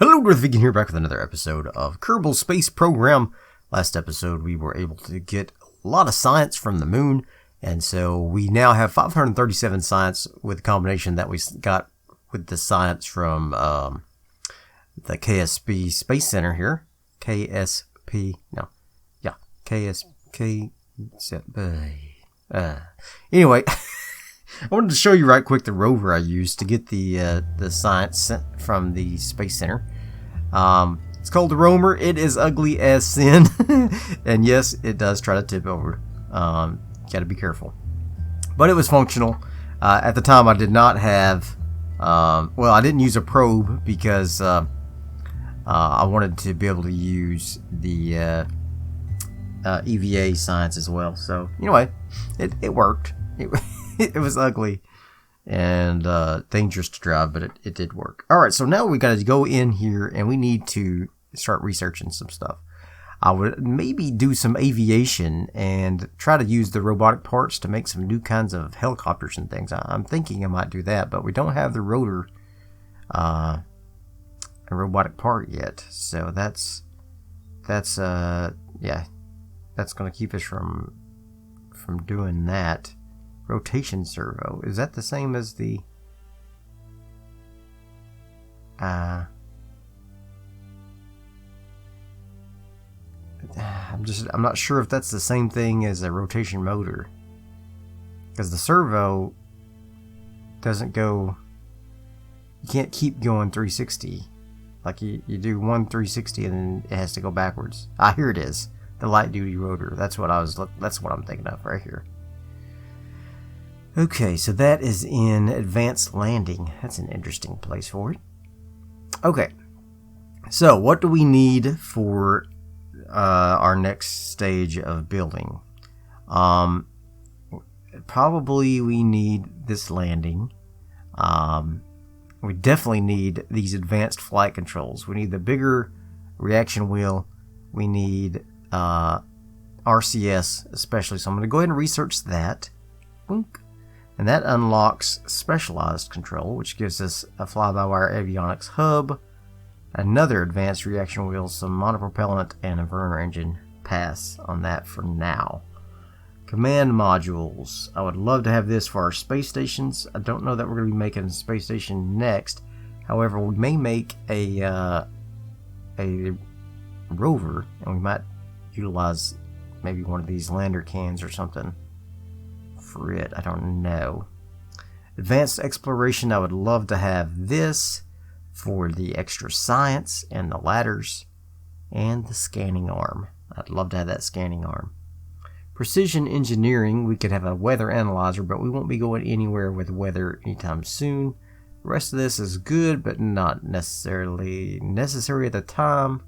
Hello, Darthvegan here, back with another episode of Kerbal Space Program. Last episode, we were able to get a lot of science from the moon, and so we now have 537 science with the combination that we got with the science from the KSP Space Center here. Anyway, I wanted to show you right quick the rover I used to get the science sent from the Space Center. It's called the roamer. It is ugly as sin, and yes, it does try to tip over. Gotta be careful. But it was functional. At the time, I did not have. I didn't use a probe because I wanted to be able to use the EVA science as well. So anyway, it worked. It was ugly and dangerous to drive, but it did work. Alright, so now we got to go in here and we need to start researching some stuff. I would maybe do some aviation and try to use the robotic parts to make some new kinds of helicopters and things. I'm thinking I might do that, but we don't have the rotor a robotic part yet. So that's going to keep us from doing that. Rotation servo. Is that the same as the I'm not sure if that's the same thing as a rotation motor, because the servo doesn't go, you can't keep going 360 like you do one 360 and then it has to go backwards. Here it is, the light duty rotor. That's what I'm thinking of right here. Okay, so that is in advanced landing. That's an interesting place for it. Okay, so what do we need for our next stage of building? Probably we need this landing. We definitely need these advanced flight controls. We need the bigger reaction wheel. We need RCS especially. So I'm going to go ahead and research that. Boink. And that unlocks specialized control, which gives us a fly-by-wire avionics hub, another advanced reaction wheel, some monopropellant, and inverter engine. Pass on that for now. Command modules. I would love to have this for our space stations. I don't know that we're going to be making a space station next. However, we may make a rover, and we might utilize maybe one of these lander cans or something for it. I don't know. Advanced exploration. I would love to have this for the extra science and the ladders and the scanning arm. I'd love to have that scanning arm. Precision engineering. We could have a weather analyzer, but we won't be going anywhere with weather anytime soon. The rest of this is good, but not necessarily necessary at the time.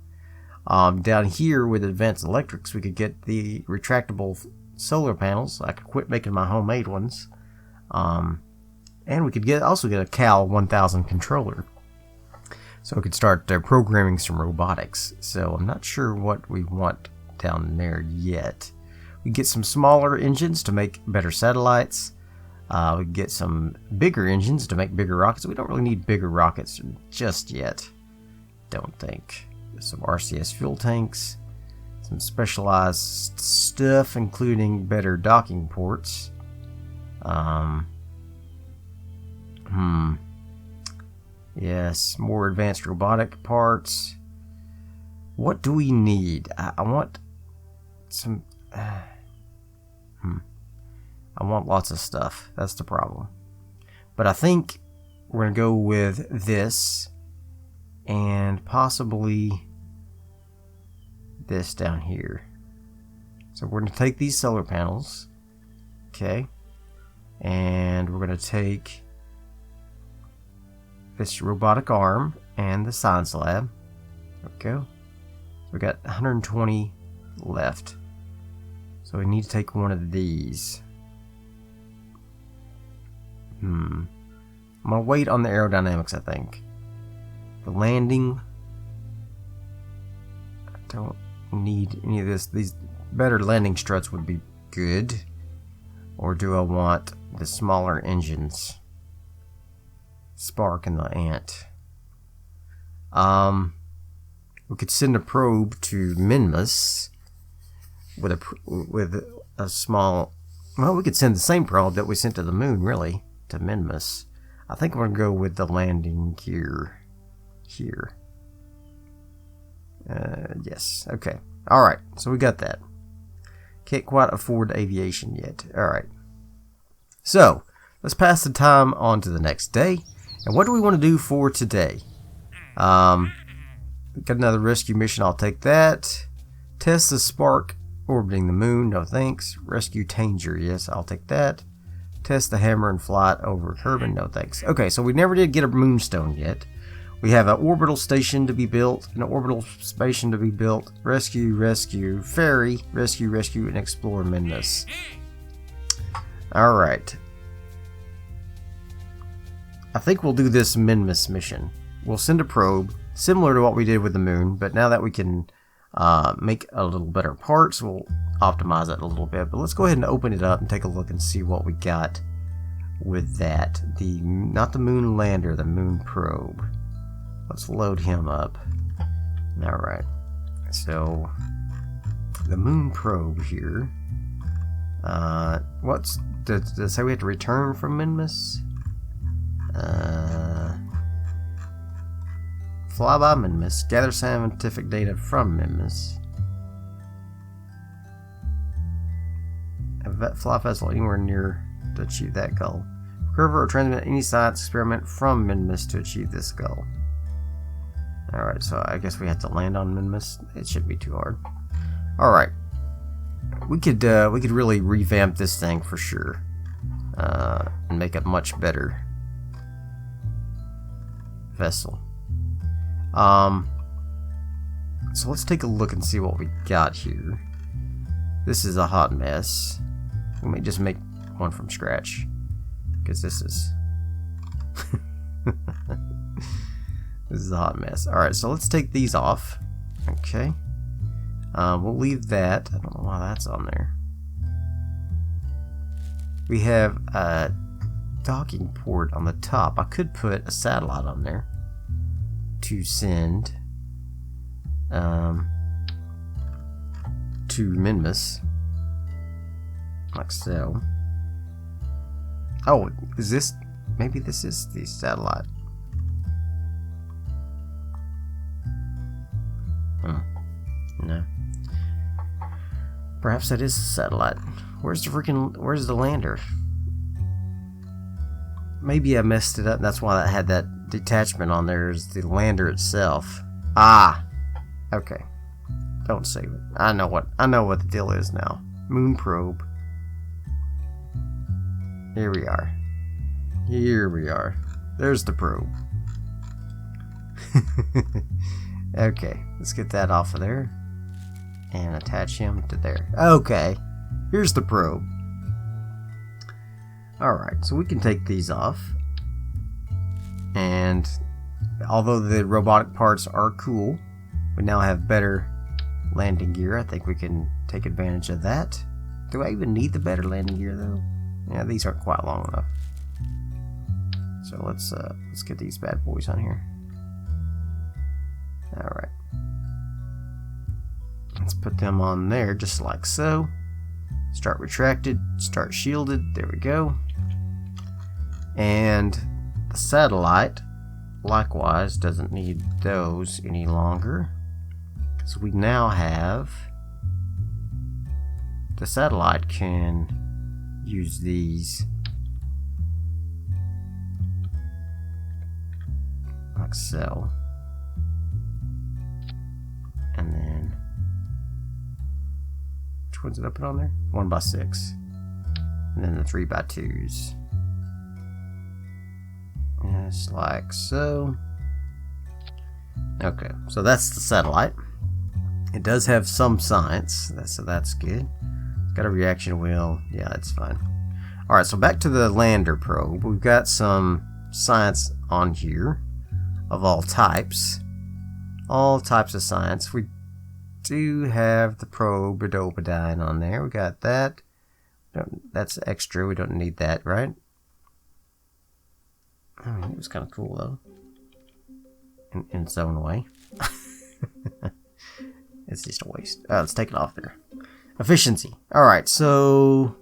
Down here with advanced electrics, we could get the retractable solar panels. I could quit making my homemade ones, and we could also get a Cal 1000 controller, so we could start programming some robotics. So I'm not sure what we want down there yet. We get some smaller engines to make better satellites. We get some bigger engines to make bigger rockets. We don't really need bigger rockets just yet, don't think. Some RCS fuel tanks. Some specialized stuff, including better docking ports. Yes, more advanced robotic parts. What do we need? I want some. I want lots of stuff. That's the problem. But I think we're gonna go with this, and possibly this down here. So we're going to take these solar panels, okay, and we're going to take this robotic arm and the science lab. There we go. So we got 120 left, so we need to take one of these. I'm going to wait on the aerodynamics. I think the landing, I don't need any of this. These better landing struts would be good. Or do I want the smaller engines? Spark and the Ant. We could send a probe to Minmus with a small. Well, we could send the same probe that we sent to the moon, really, to Minmus. I think we're gonna go with the landing gear here. Yes. Okay. All right. So we got that. Can't quite afford aviation yet. All right. So let's pass the time on to the next day. And what do we want to do for today? Got another rescue mission. I'll take that. Test the spark orbiting the moon. No thanks. Rescue Tanger. Yes, I'll take that. Test the hammer and flight over Kerbal. No thanks. Okay, so we never did get a moonstone yet. We have an orbital station to be built, an orbital station to be built. Rescue, rescue, ferry, rescue, rescue, and explore Minmus. All right. I think we'll do this Minmus mission. We'll send a probe, similar to what we did with the moon, but now that we can make a little better parts, we'll optimize it a little bit. But let's go ahead and open it up and take a look and see what we got with that. Not the moon lander, the moon probe. Let's load him up. All right. So the moon probe here. Does it say we have to return from Minmus? Fly by Minmus. Gather scientific data from Minmus. Fly vessel anywhere near to achieve that goal. Recover or transmit any science experiment from Minmus to achieve this goal. Alright, so I guess we have to land on Minmus. It shouldn't be too hard. Alright. We could really revamp this thing for sure. And make it much better vessel. So let's take a look and see what we got here. This is a hot mess. We may just make one from scratch, because this is this is a hot mess. Alright, so let's take these off. Okay. We'll leave that. I don't know why that's on there. We have a docking port on the top. I could put a satellite on there to send to Minmus, like so. Oh, is this? Maybe this is the satellite. No. Perhaps that is the satellite. Where's the lander? Maybe I messed it up. That's why I had that detachment on there. Is the lander itself? Ah, okay. Don't save it. I know what the deal is now. Moon probe. Here we are. Here we are. There's the probe. Okay, let's get that off of there and attach him to there. Okay, here's the probe. Alright, so we can take these off. And although the robotic parts are cool, we now have better landing gear. I think we can take advantage of that. Do I even need the better landing gear though? Yeah, these aren't quite long enough. So let's get these bad boys on here. Alright. Let's put them on there just like so. Start retracted, start shielded. There we go. And the satellite likewise doesn't need those any longer, because we now have the satellite can use these like so. And then which ones did I put on there? 1x6, and then the 3x2s. Just like so. Okay, so that's the satellite. It does have some science, so that's good. It's got a reaction wheel. Yeah, it's fine. Alright, so back to the lander probe. We've got some science on here of all types. All types of science. We do have the probe Redopidine on there. We got that. That's extra. We don't need that, right? I mean, it was kind of cool though. in its own way. It's just a waste. Let's take it off there. Efficiency. Alright, so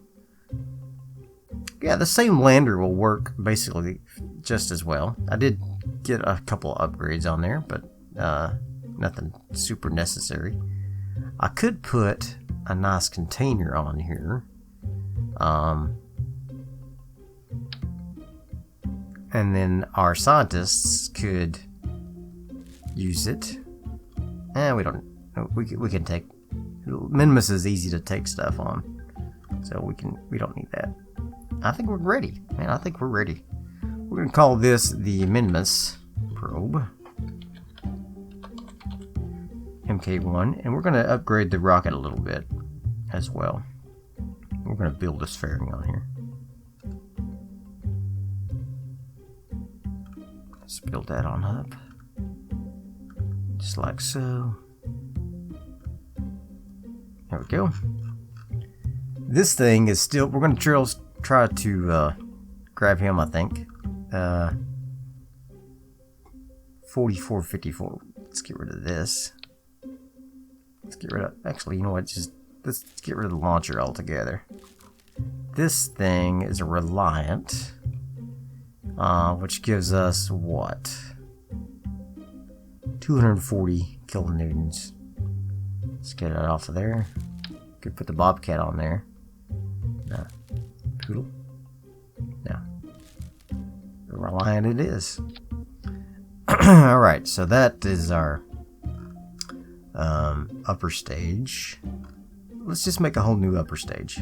yeah, the same lander will work basically just as well. I did get a couple of upgrades on there, but nothing super necessary. I could put a nice container on here. And then our scientists could use it. We don't. We can take. Minmus is easy to take stuff on, so we don't need that. I think we're ready, man. I think we're ready. We're gonna call this the Minmus probe, MK1, and we're gonna upgrade the rocket a little bit as well. We're gonna build this fairing on here. Let's build that on up, just like so. There we go. This thing is still. We're gonna try to grab him. I think 4454. Let's get rid of this. Let's get rid of. Actually, you know what? Let's get rid of the launcher altogether. This thing is a Reliant. Which gives us what? 240 kilonewtons. Let's get it off of there. Could put the Bobcat on there. No. Poodle? No. The Reliant it is. Alright, so that is our upper stage. Let's just make a whole new upper stage.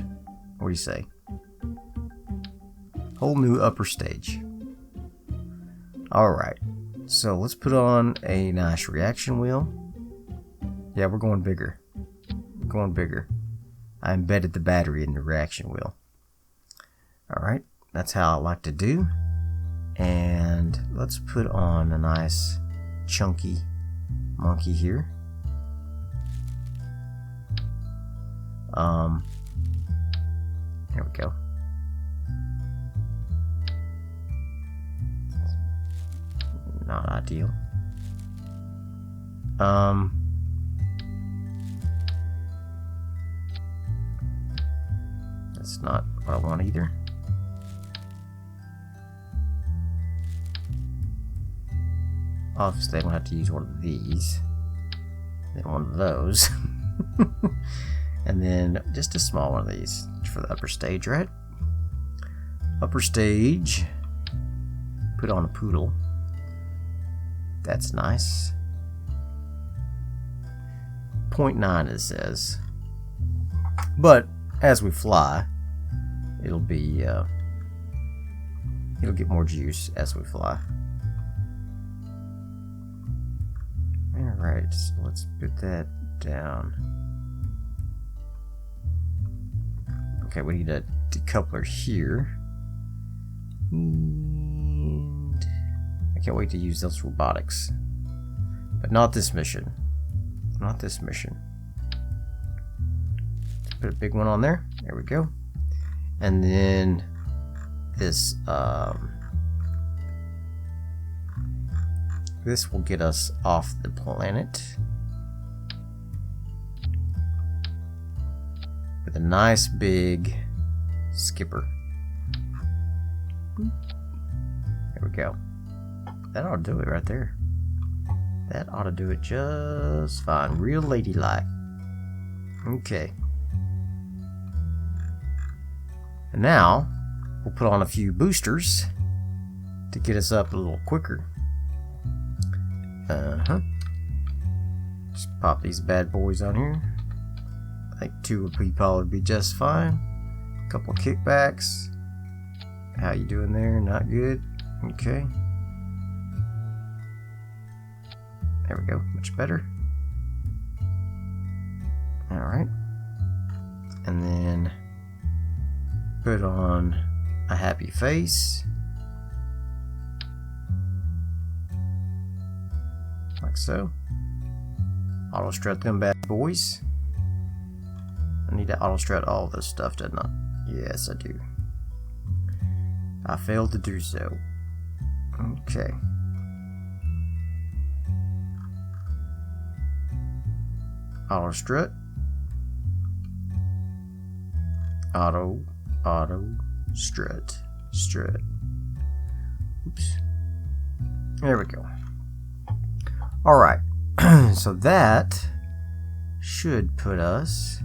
What do you say? Whole new upper stage. Alright, so let's put on a nice reaction wheel. Yeah, we're going bigger. We're going bigger. I embedded the battery in the reaction wheel. Alright, that's how I like to do. And let's put on a nice chunky monkey here. There we go. Not ideal. That's not what I want either. Obviously, I don't have to use one of these. Then one of those. And then just a small one of these for the upper stage, right? Upper stage. Put on a poodle. That's nice. 0.9 it says. But as we fly, it'll be it'll get more juice as we fly. Alright, so let's put that down. Okay, we need a decoupler here. And I can't wait to use those robotics. But not this mission. Not this mission. Let's put a big one on there. There we go. And then this this will get us off the planet with a nice big skipper. There we go. That ought to do it right there. That ought to do it just fine. Real ladylike. Okay. And now we'll put on a few boosters to get us up a little quicker. Just pop these bad boys on here. I think 2 would probably be just fine. A couple kickbacks. How you doing there? Not good. Okay. There we go. Much better. Alright. And then put on a happy face. Like so. Auto strut them bad boys. I need to auto strut all this stuff, didn't I? Yes, I do. I failed to do so. Okay. Auto strut. Auto strut. Oops. There we go. Alright. So that should put us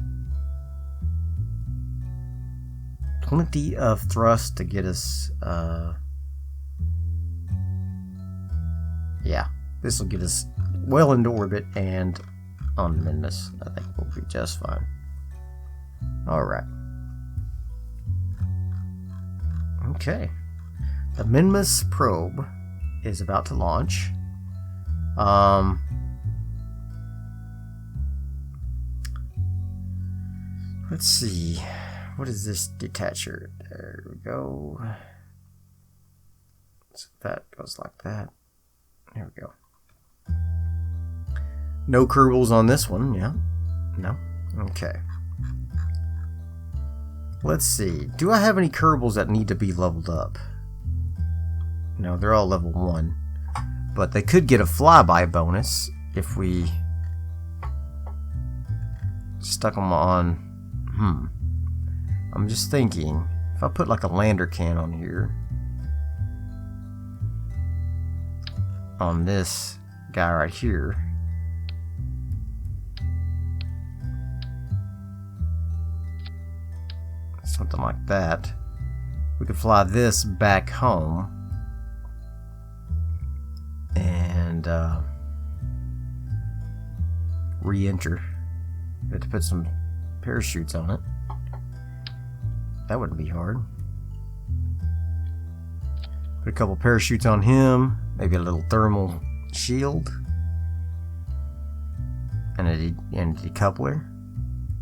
plenty of thrust to get us yeah, this will get us well into orbit and on Minmus. I think we'll be just fine. Alright. Okay. The Minmus probe is about to launch. Let's see. What is this detacher? There we go. So that goes like that. There we go. No Kerbals on this one, yeah? No? Okay. Let's see. Do I have any Kerbals that need to be leveled up? No, they're all level 1. But they could get a flyby bonus if we stuck them on... I'm just thinking, if I put like a lander can on here, on this guy right here, something like that, we could fly this back home and re-enter. We have to put some parachutes on it. That wouldn't be hard. Put a couple parachutes on him, maybe a little thermal shield, and a decoupler.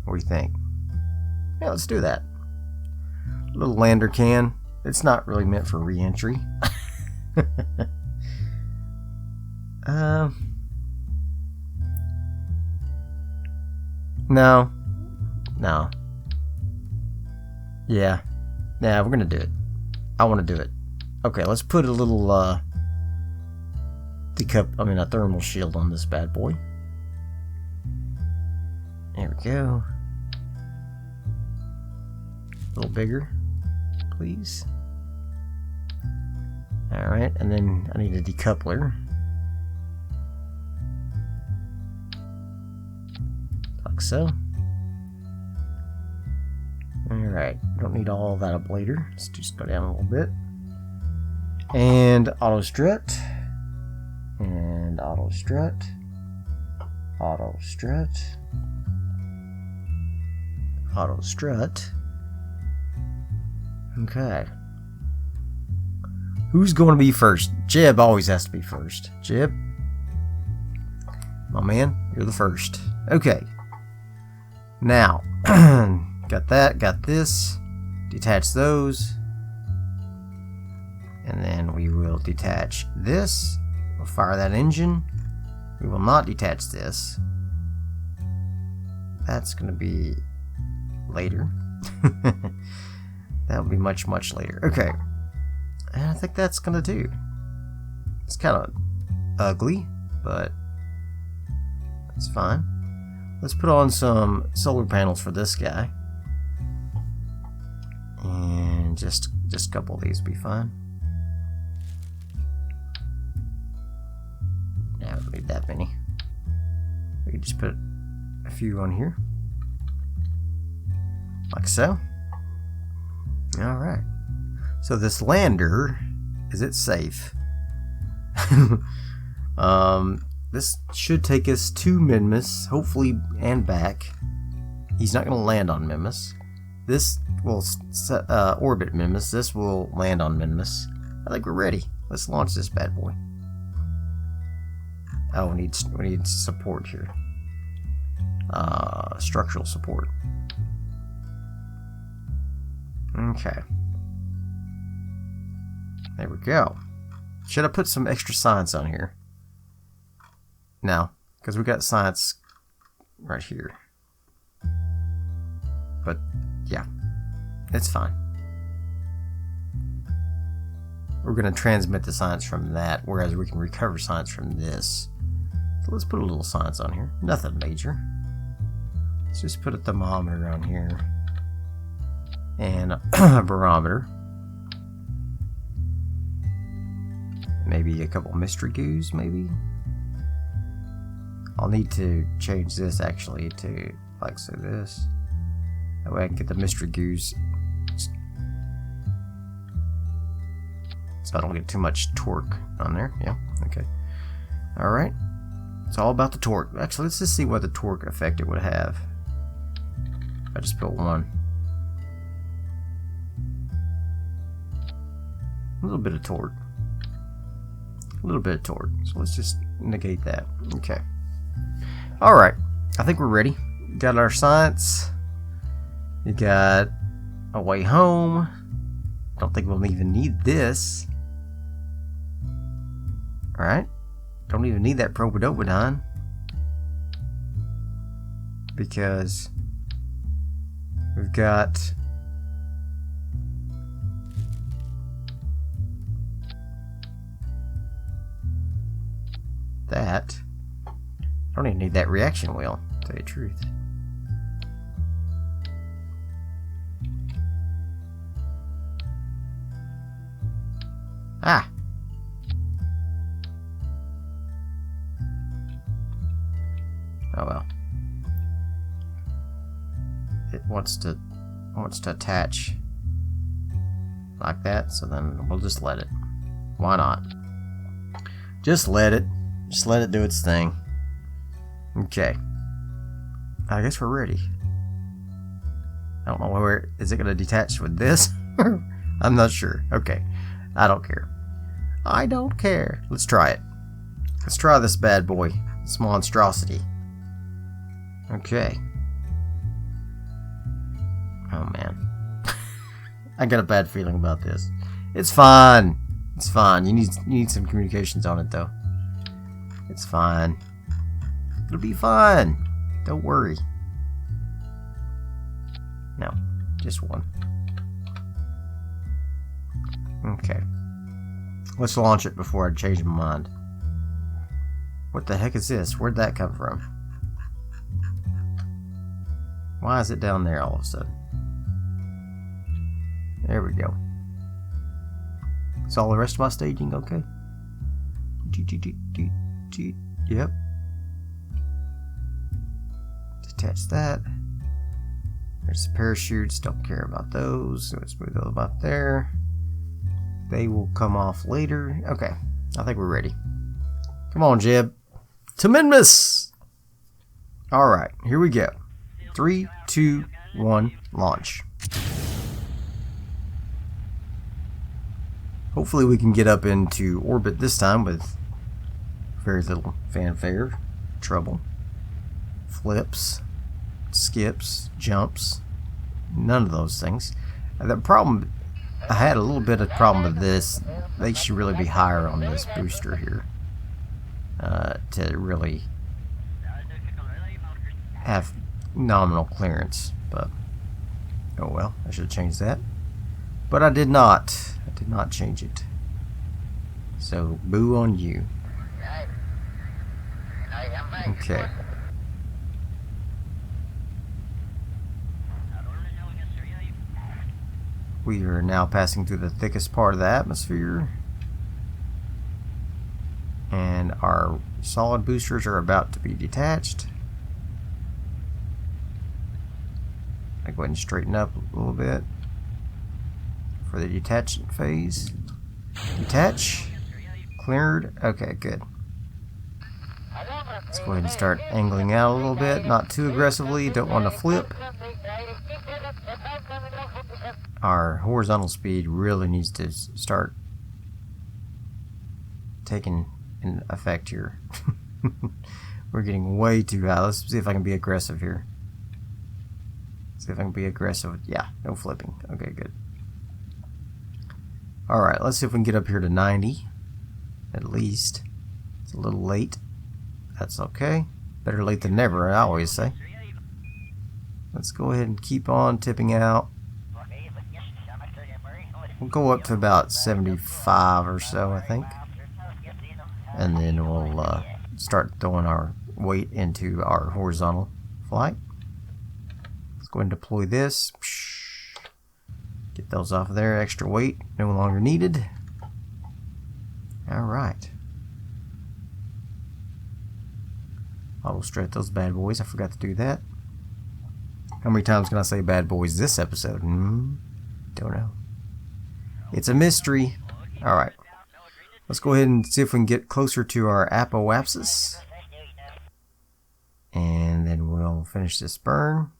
What do you think? Yeah, let's do that. A little lander can. It's not really meant for re-entry. No. Yeah. Nah, we're gonna do it. I want to do it. Okay, let's put a little a thermal shield on this bad boy. There we go. A little bigger, please. Alright, and then I need a decoupler. Like so. Alright, don't need all that ablator. Let's just go down a little bit. And auto strut. And auto strut. Auto strut. Auto strut. Okay. Who's going to be first? Jib always has to be first. Jib. My man, you're the first. Okay. Now, got that, got this. Detach those. And then we will detach this. We'll fire that engine. We will not detach this. That's going to be later. That'll be much, much later. Okay. And I think that's going to do. It's kind of ugly, but it's fine. Let's put on some solar panels for this guy. And just a couple of these will be fine. Yeah, we don't need that many. We can just put a few on here. Like so. Alright. So this lander, is it safe? This should take us to Minmus, hopefully, and back. He's not going to land on Minmus. This will orbit Minmus. This will land on Minmus. I think we're ready. Let's launch this bad boy. Oh, we need support here. Structural support. Okay. There we go. Should I put some extra science on here? No, because we got science right here. But yeah, it's fine. We're going to transmit the science from that, whereas we can recover science from this. So let's put a little science on here. Nothing major. Let's just put a thermometer on here. And a barometer. Maybe a couple mystery goos, maybe? I'll need to change this actually to, like, so this. That way I can get the mystery goos. So I don't get too much torque on there. Yeah, okay. Alright. It's all about the torque. Actually, let's just see what the torque effect it would have. I just put one. A little bit of torque. A little bit of torque. So let's just negate that. Okay. Alright. I think we're ready. Got our science. You got a way home. Don't think we'll even need this. Alright. Don't even need that propidopidine. Because we've got that. I don't even need that reaction wheel, to tell you the truth. Ah! Oh well. It wants to attach like that, so then we'll just let it. Why not? Just let it. Just let it do its thing. Okay. I guess we're ready. I don't know where is it going to detach with this? I'm not sure. Okay. I don't care. I don't care. Let's try it. Let's try this bad boy. This monstrosity. Okay. Oh man. I got a bad feeling about this. It's fine. It's fine. You need some communications on it though. It's fine. It'll be fine. Don't worry. No, just one. Okay. Let's launch it before I change my mind. What the heck is this? Where'd that come from? Why is it down there all of a sudden? There we go. Is all the rest of my staging okay? Yep. Detach that. There's the parachutes. Don't care about those. So let's move those about there. They will come off later. Okay. I think we're ready. Come on, Jeb. To Minmus! Alright. Here we go. 3, 2, 1, launch. Hopefully we can get up into orbit this time with very little fanfare, trouble, flips, skips, jumps, none of those things. The problem, I had a little bit of problem with this. They should really be higher on this booster here to really have nominal clearance, but oh well, I should have changed that. But I did not. I did not change it. So boo on you. Okay. We are now passing through the thickest part of the atmosphere. And our solid boosters are about to be detached. I go ahead and straighten up a little bit for the detachment phase. Detach. Cleared. Okay, good. Let's go ahead and start angling out a little bit. Not too aggressively. Don't want to flip. Our horizontal speed really needs to start taking an effect here. We're getting way too high. Let's see if I can be aggressive here. See if I can be aggressive. Yeah, no flipping. Okay, good. Alright, let's see if we can get up here to 90. At least. It's a little late. That's okay. Better late than never, I always say. Let's go ahead and keep on tipping out. We'll go up to about 75 or so, I think. And then we'll start throwing our weight into our horizontal flight. go ahead and deploy this. Get those off of there. Extra weight, no longer needed. Alright. Auto strut those bad boys. I forgot to do that. How many times can I say bad boys this episode? Don't know. It's a mystery. Alright. Let's go ahead and see if we can get closer to our apoapsis. And then we'll finish this burn.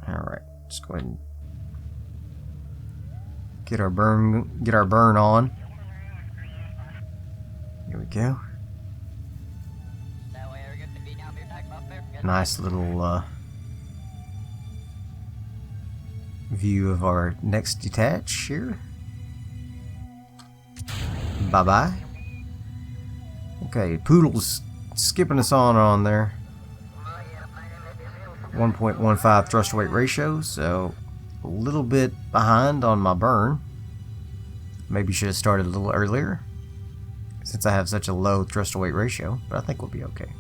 Alright, let's go ahead and get our burn on. Here we go. Nice little view of our next detach here. Bye bye. Okay, Poodle's skipping us on there. 1.15 thrust weight ratio, so a little bit behind on my burn. Maybe should have started a little earlier since I have such a low thrust weight ratio, but I think we'll be okay.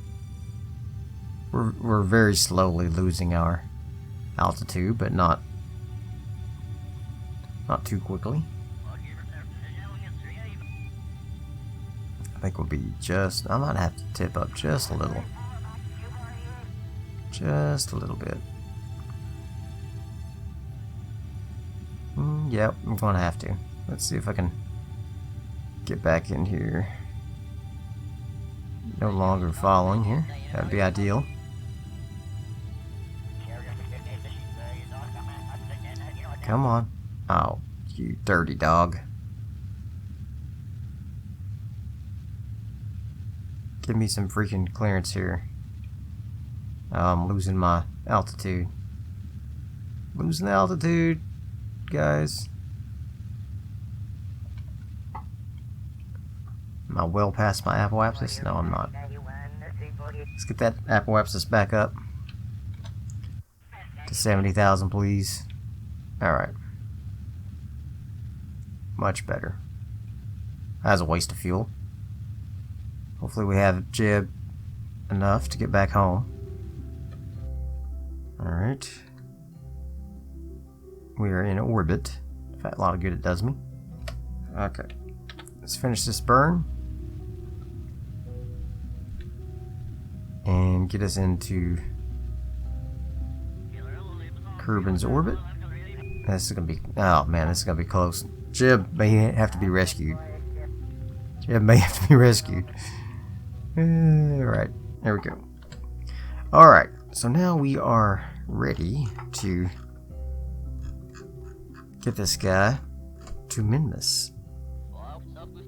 We're very slowly losing our altitude, but not too quickly. I think we'll be just, I might have to tip up just a little. Just a little bit. Yep, I'm gonna have to. Let's see if I can get back in here. No longer following here. That'd be ideal. Come on. Oh, you dirty dog. Give me some freaking clearance here. I'm losing my altitude. Losing the altitude, guys. Am I well past my apoapsis? No, I'm not. Let's get that apoapsis back up to 70,000, please. Alright. Much better. That was a waste of fuel. Hopefully we have jib enough to get back home. Alright. We are in orbit. A lot of good it does me. Okay. Let's finish this burn. And get us into Kerbin's orbit. This is gonna be, oh man, this is gonna be close. Jib may have to be rescued. Jib may have to be rescued. Alright, there we go. Alright, so now we are ready to get this guy to Minmus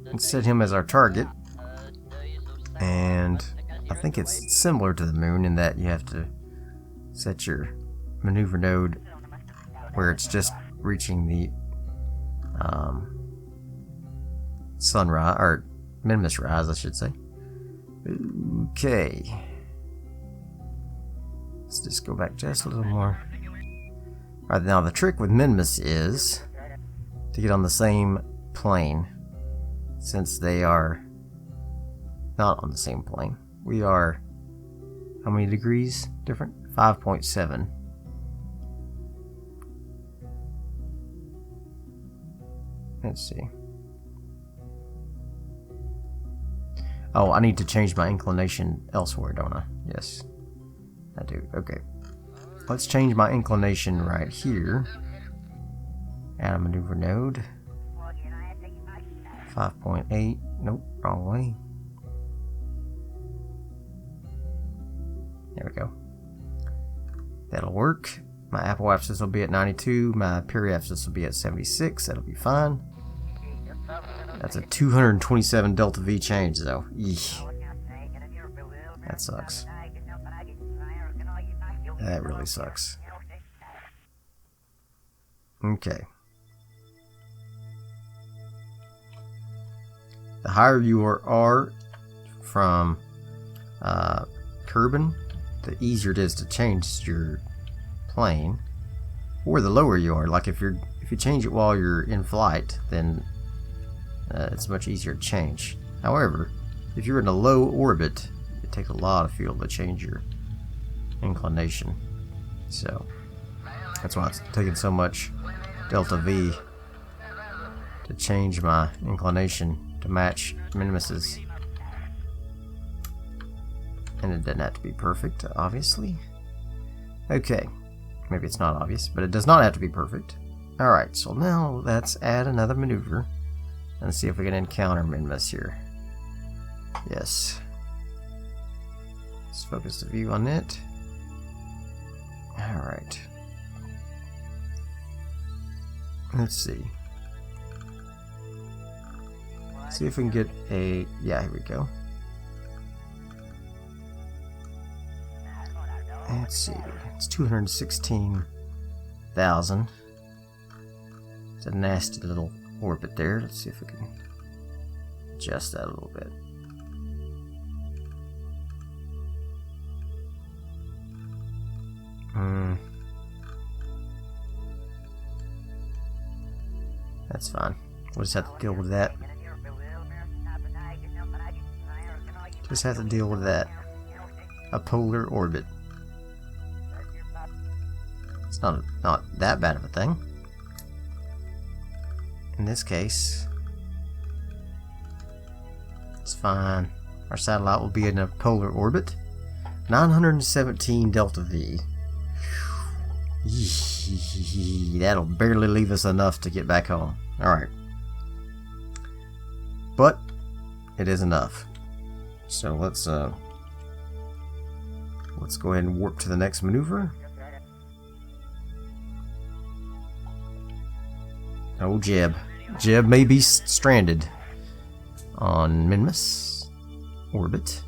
and set him as our target. And I think it's similar to the moon in that you have to set your maneuver node where it's just reaching the sunrise, or Minmus rise, I should say. Okay. Let's just go back just a little more. Alright, now the trick with Minmus is to get on the same plane, since they are not on the same plane. We are, how many degrees different? 5.7. Let's see. Oh, I need to change my inclination elsewhere, don't I? Yes, I do. Okay. Let's change my inclination right here. Add a maneuver node. 5.8. Nope, wrong way. There we go. That'll work. My apoapsis will be at 92. My periapsis will be at 76. That'll be fine. That's a 227 DeltaV change, though. Eesh. That sucks. That really sucks. Okay. The higher you are from Kerbin, the easier it is to change your plane. Or the lower you are, like if you change it while you're in flight, then it's much easier to change. However, if you're in a low orbit, it takes a lot of fuel to change your inclination. So that's why it's taking so much DeltaV to change my inclination to match Minmus's. And it doesn't have to be perfect, obviously. Okay, maybe it's not obvious, but it does not have to be perfect. Alright, so now let's add another maneuver and see if we can encounter Minmus here. Yes. Let's focus the view on it. Alright. Let's see. See if we can get a... yeah, here we go. Let's see. It's 216,000. It's a nasty little orbit there. Let's see if we can adjust that a little bit. That's fine. We'll just have to deal with that. Just have to deal with that. A polar orbit. It's not that bad of a thing. In this case, it's fine. Our satellite will be in a polar orbit. 917 DeltaV. That'll barely leave us enough to get back home. Alright. But it is enough. So let's go ahead and warp to the next maneuver. Oh, Jeb. Jeb may be stranded on Minmus orbit.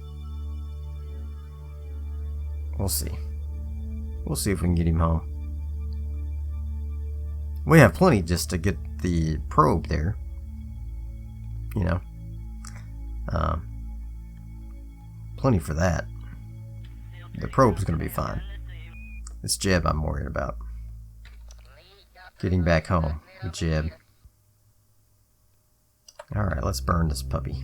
We'll see. We'll see if we can get him home. We have plenty just to get the probe there. You know. Plenty for that. The probe's gonna be fine. It's Jeb I'm worried about. Getting back home with Jeb. Alright, let's burn this puppy.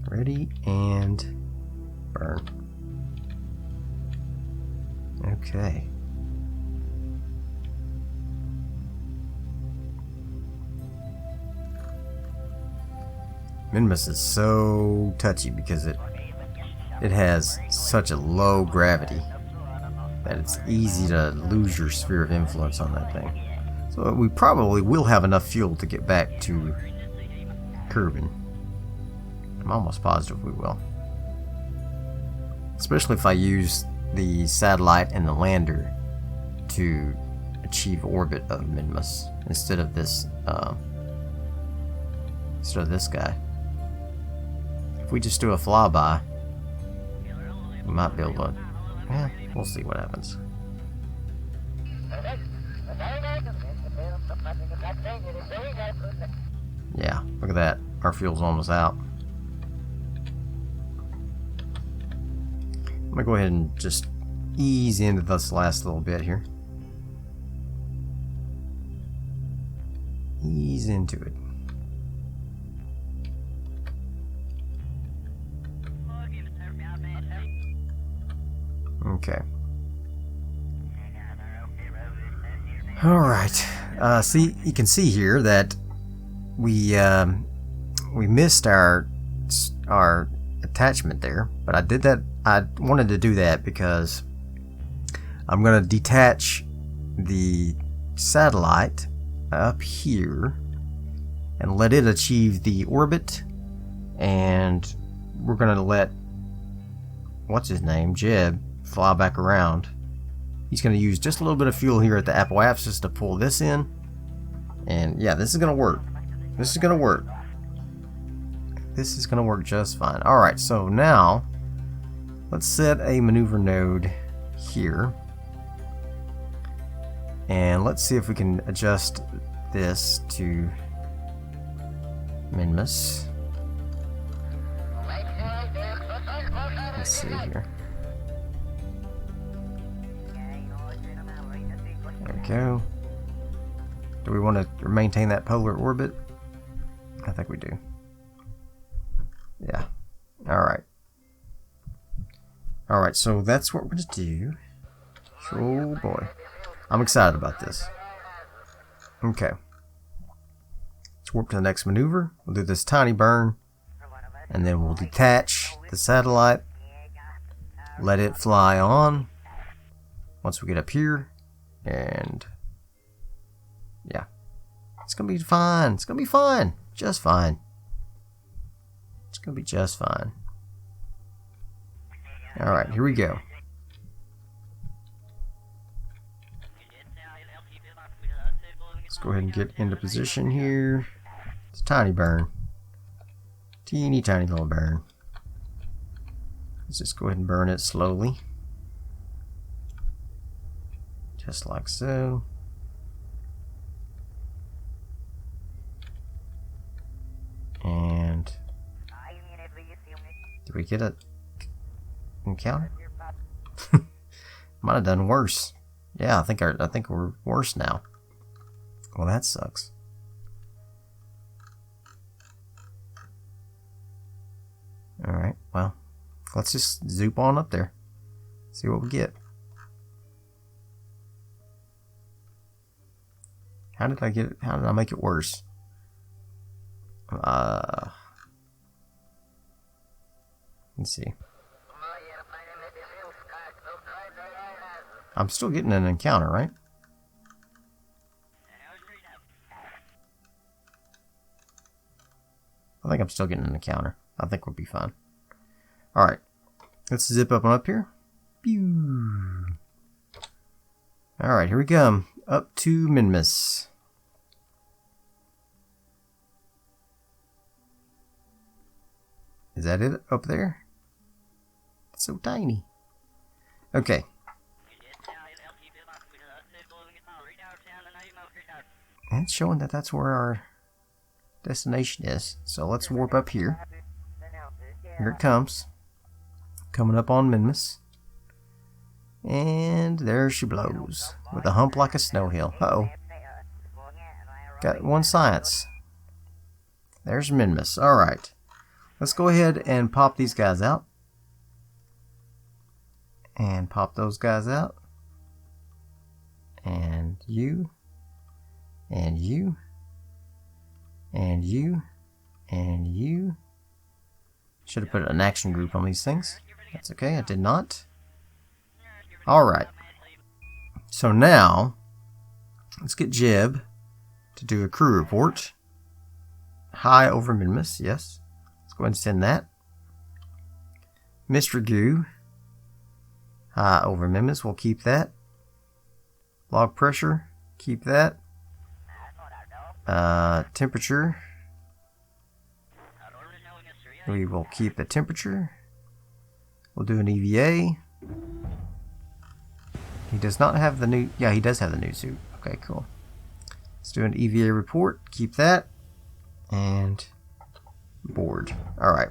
Ready and burn. Okay. Minmus is so touchy because it has such a low gravity that it's easy to lose your sphere of influence on that thing. So we probably will have enough fuel to get back to Kerbal. I'm almost positive we will. Especially if I use the satellite and the lander to achieve orbit of Minmus instead of this guy. If we just do a flyby, we might be able to. Yeah, we'll see what happens. Yeah, look at that. Our fuel's almost out. I'm gonna go ahead and just ease into this last little bit here. Ease into it. Okay. Alright. See, you can see here that we missed our attachment there, but I did that. I wanted to do that because I'm going to detach the satellite up here and let it achieve the orbit, and we're going to let what's his name, Jeb, fly back around. He's going to use just a little bit of fuel here at the apoapsis to pull this in, and yeah, this is going to work. This is going to work. This is going to work just fine. Alright, so now let's set a maneuver node here, and let's see if we can adjust this to Minmus. Let's see here. There we go. Do we want to maintain that polar orbit? I think we do. Yeah. Alright. Alright, so that's what we're going to do. Oh boy. I'm excited about this. Okay. Let's warp to the next maneuver. We'll do this tiny burn. And then we'll detach the satellite. Let it fly on. Once we get up here. And yeah. It's going to be fine. It's going to be fine. Just fine. It's going to be just fine. Alright, here we go. Let's go ahead and get into position here. It's a tiny burn. Teeny tiny little burn. Let's just go ahead and burn it slowly. Just like so. And did we get an encounter? Might have done worse. Yeah, I think we're worse now. Well, that sucks. Alright, well, let's just zoop on up there. See what we get. How did I make it worse? Let's see. I'm still getting an encounter, right? I think I'm still getting an encounter. I think we'll be fine. Alright. Let's zip up and up here. Alright, here we come. Up to Minmus. Is that it up there? It's so tiny. Okay. And it's showing that that's where our destination is. So let's warp up here. Here it comes. Coming up on Minmus. And there she blows. With a hump like a snow hill. Uh-oh. Got one science. There's Minmus. Alright. Let's go ahead and pop these guys out. And pop those guys out. And you. And you. And you. And you. Should have put an action group on these things. That's okay, I did not. Alright. So now, let's get Jeb to do a crew report. High over Minmus, yes. Let's go ahead and send that. Mr. Goo. High over Minmus, we'll keep that. Log pressure, keep that. Temperature. We will keep the temperature. We'll do an EVA. He does not have the new... Yeah, he does have the new suit. Okay, cool. Let's do an EVA report. Keep that. And... board. Alright.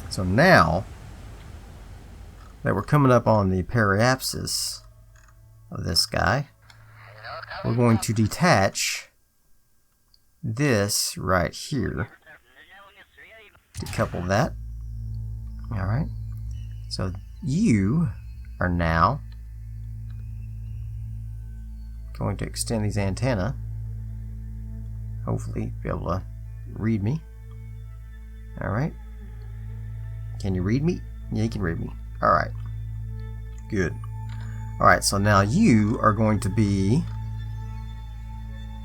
So now... that we're coming up on the periapsis of this guy, we're going to detach this right here. Decouple that. Alright. So you are now going to extend these antennae. Hopefully be able to read me. Alright. Can you read me? Yeah, you can read me. Alright. Good. Alright, so now you are going to be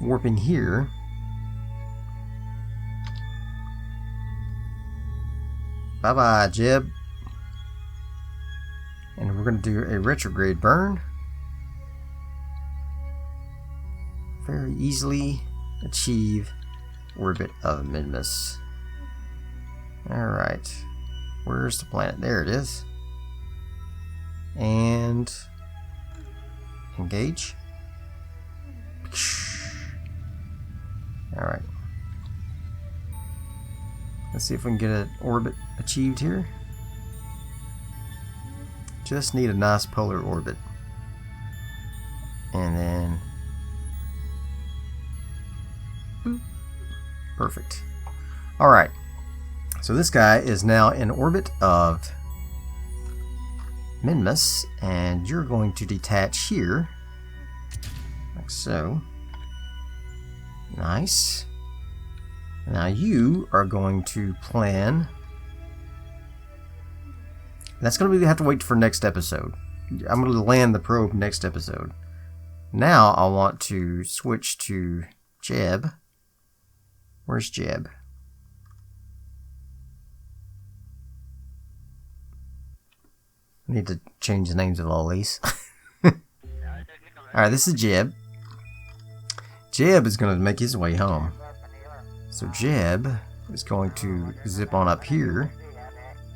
warping here. Bye-bye, Jeb. And we're going to do a retrograde burn. Very easily achieve orbit of Minmus. Alright. Where's the planet? There it is. And engage. Alright. Let's see if we can get an orbit achieved here. Just need a nice polar orbit. And then... boop. Perfect. Alright, so this guy is now in orbit of Minmus, and you're going to detach here, like so. Nice. Now you are going to plan. That's going to be have to wait for next episode. I'm going to land the probe next episode. Now I want to switch to Jeb. Where's Jeb? I need to change the names of all these. Alright, this is Jeb. Jeb is going to make his way home. So Jeb is going to zip on up here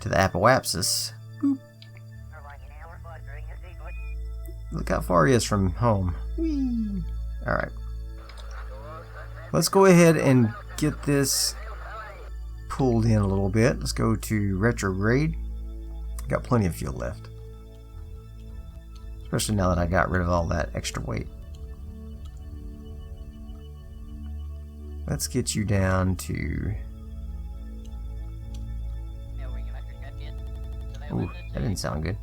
to the apoapsis. Boop. Look how far he is from home. Whee! Alright. Let's go ahead and get this pulled in a little bit. Let's go to retrograde. Got plenty of fuel left. Especially now that I got rid of all that extra weight. Let's get you down to... Ooh, that didn't sound good.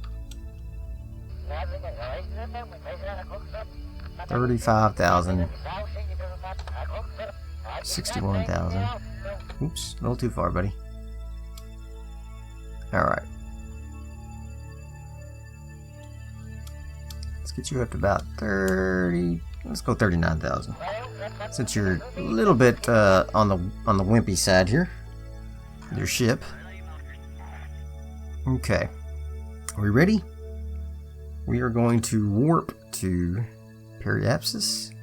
35,000. 61,000. Oops, a little too far, buddy. Alright. Let's get you up to about 30. Let's go 39,000. Since you're a little bit on the wimpy side here. Your ship. Okay. Are we ready? We are going to warp to Periapsis.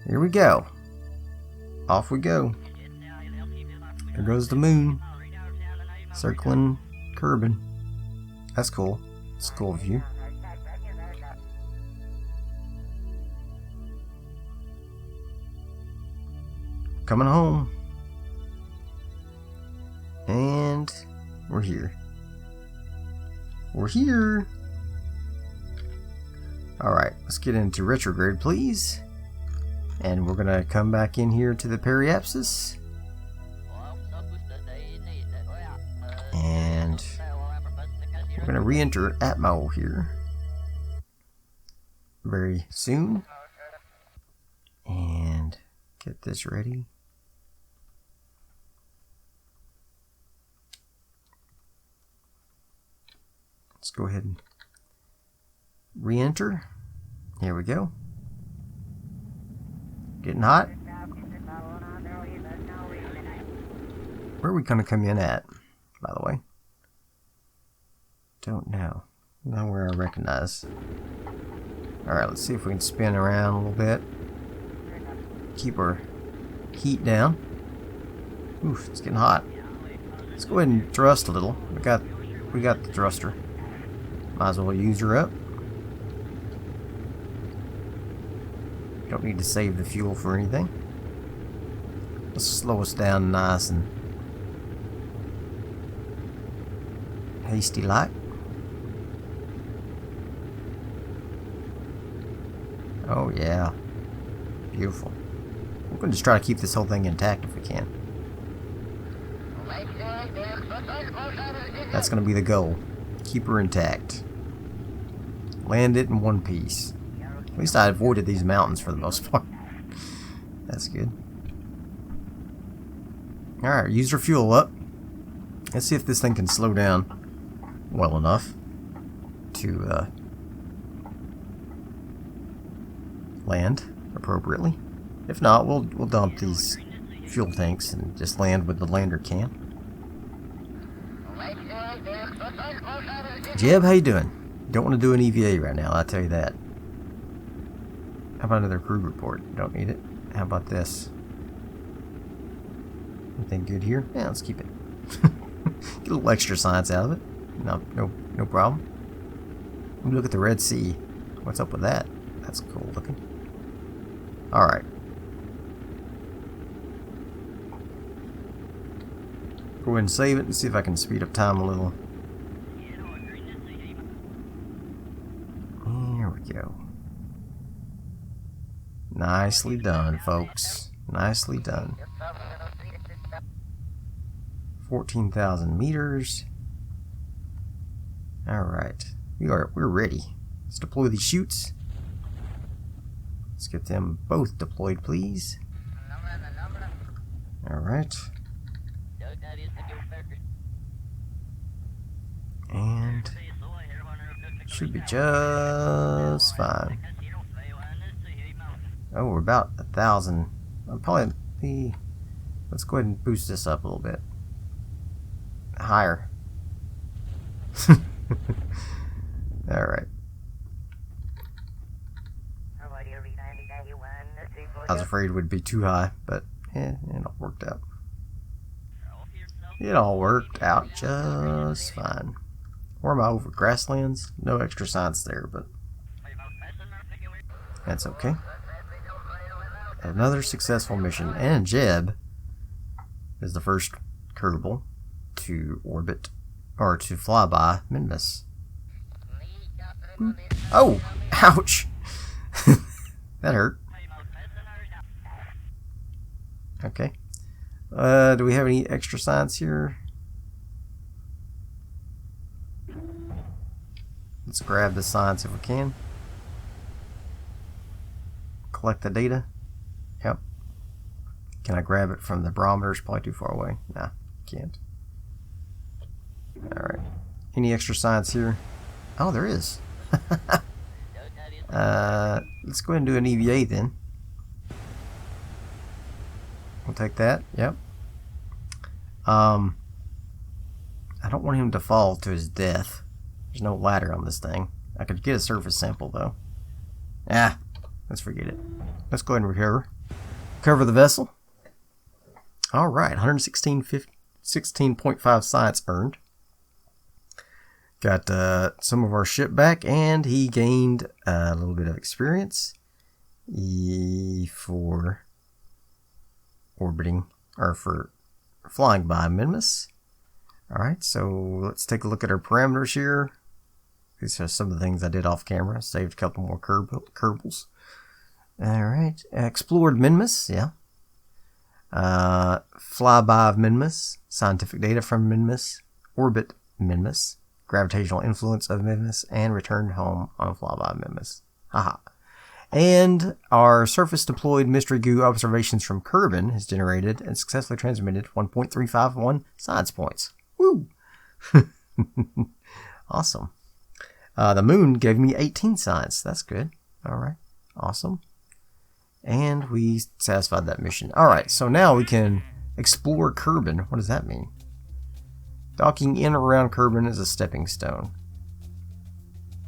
Here we go. Off we go. There goes the moon. Circling Kerbal. That's cool. It's a cool view. Coming home. And we're here. We're here. Alright, let's get into retrograde, please. And we're going to come back in here to the Periapsis. And we're going to re-enter Atmo here very soon. And get this ready. Let's go ahead and re-enter. Here we go. Getting hot. Where are we going to come in at, by the way? Don't know. Not where I recognize. Alright, let's see if we can spin around a little bit. Keep our heat down. Oof, it's getting hot. Let's go ahead and thrust a little. We got the thruster. Might as well use her up. Don't need to save the fuel for anything. Let's slow us down nice and hasty like. Oh yeah. Beautiful. We're going to just try to keep this whole thing intact if we can. That's going to be the goal. Keep her intact. Land it in one piece. At least I avoided these mountains for the most part. That's good. Alright, use our fuel up. Let's see if this thing can slow down well enough to land appropriately. If not, we'll dump these fuel tanks and just land with the lander can. Jeb, how you doing? Don't want to do an EVA right now, I'll tell you that. How about another crew report? Don't need it. How about this? Anything good here? Yeah, let's keep it. Get a little extra science out of it. No problem. Look at the Red Sea. What's up with that? That's cool looking. Alright. Go ahead and save it and see if I can speed up time a little. There we go. Nicely done, folks. Nicely done. 14,000 meters. Alright. We're ready. Let's deploy these chutes. Let's get them both deployed, please. Alright. And should be just fine. Oh, we're about 1,000. I'll probably be. Let's go ahead and boost this up a little bit. Higher. Alright. I was afraid it would be too high, but it all worked out. It all worked out just fine. Where am I over? Grasslands? No extra science there, but that's okay. Another successful mission, and Jeb is the first Kerbal to orbit, or to fly by Minmus. Oh! Ouch! That hurt. Okay. Do we have any extra science here? Let's grab the science if we can. Collect the data. Yep. Can I grab it from the barometer? It's probably too far away. Nah, can't. Alright. Any extra science here? Oh, there is. Let's go ahead and do an EVA then. We'll take that. Yep. I don't want him to fall to his death. There's no ladder on this thing. I could get a surface sample though. Ah, let's forget it. Let's go ahead and recover the vessel. All right, 16.5 science earned. Got some of our ship back, and he gained a little bit of experience for orbiting, or for flying by Minmus. Alright, so let's take a look at our parameters here. These are some of the things I did off camera. Saved a couple more Kerbals. Alright, explored Minmus, yeah. Flyby of Minmus, scientific data from Minmus, orbit Minmus, gravitational influence of Minmus, and returned home on flyby of Minmus. Haha. And our surface deployed mystery goo observations from Kerbal has generated and successfully transmitted 1.351 science points. Woo! Awesome. The moon gave me 18 science. That's good. Alright. Awesome. And we satisfied that mission. Alright, so now we can explore Kerbal. What does that mean? Docking in or around Kerbal is a stepping stone.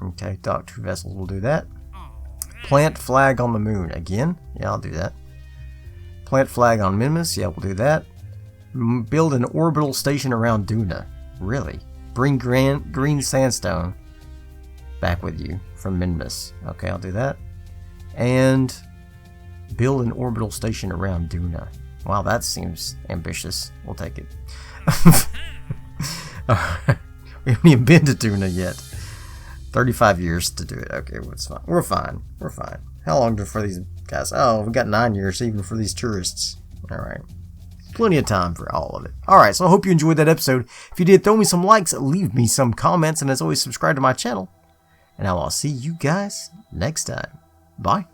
Okay, dock 2 vessels will do that. Plant flag on the moon. Again? Yeah, I'll do that. Plant flag on Minmus. Yeah, we'll do that. Build an orbital station around Duna. Really? Bring green sandstone back with you from Minmus. Okay, I'll do that. And build an orbital station around Duna. Wow, that seems ambitious. We'll take it. We haven't even been to Duna yet. 35 years to do it. Okay, well, it's fine. We're fine. We're fine. How long for these guys? Oh, we got 9 years even for these tourists. Alright. Plenty of time for all of it. Alright, so I hope you enjoyed that episode. If you did, throw me some likes, leave me some comments, and as always, subscribe to my channel. And I will see you guys next time. Bye.